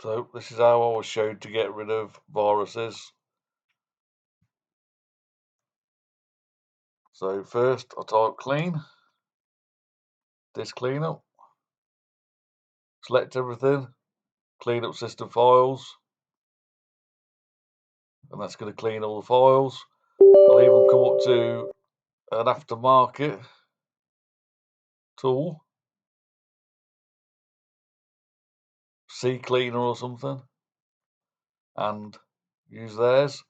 So this is how I was showed to get rid of viruses. So first I type clean, disk cleanup, select everything, clean up system files, and that's going to clean all the files. I'll even come up to an aftermarket tool, C cleaner or something, and use theirs.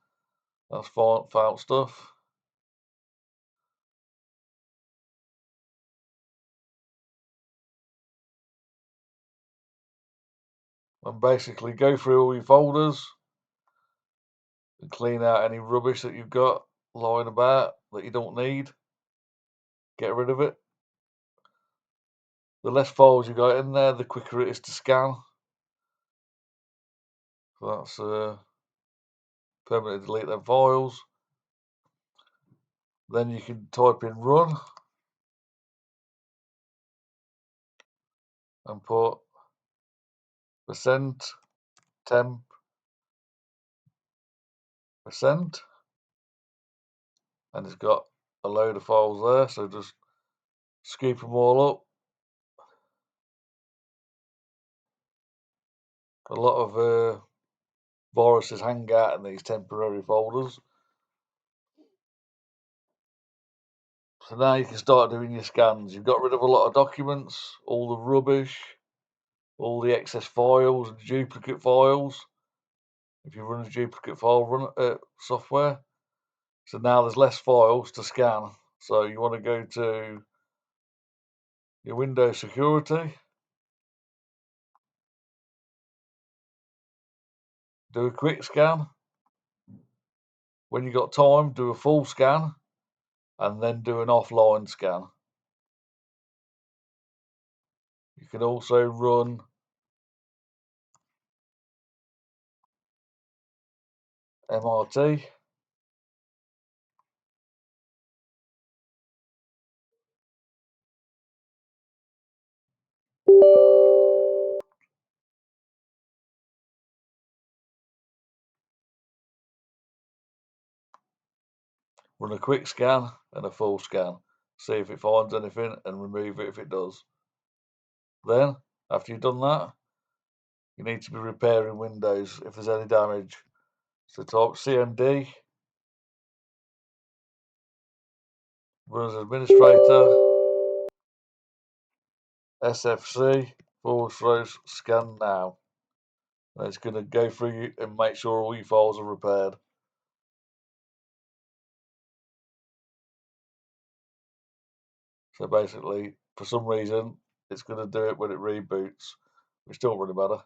That's file stuff. And basically go through all your folders and clean out any rubbish that you've got lying about that you don't need. Get rid of it. The less files you got in there, the quicker it is to scan. So that's permanently delete them files. Then you can type in run and put %temp %, and it's got a load of files there. So just scoop them all up. A lot of viruses hang out in these temporary folders. So now you can start doing your scans. You've got rid of a lot of documents, all the rubbish, all the excess files and duplicate files. If you run a duplicate file software. So now there's less files to scan. So you want to go to your Windows security, do a quick scan. When you got time, do a full scan, and then do an offline scan. You can also run MRT. Run a quick scan and a full scan. See if it finds anything and remove it if it does. Then, after you've done that, you need to be repairing Windows if there's any damage. So type CMD, run as administrator, SFC / scan now. And it's going to go through you and make sure all your files are repaired. So basically, for some reason, it's going to do it when it reboots, which don't really matter.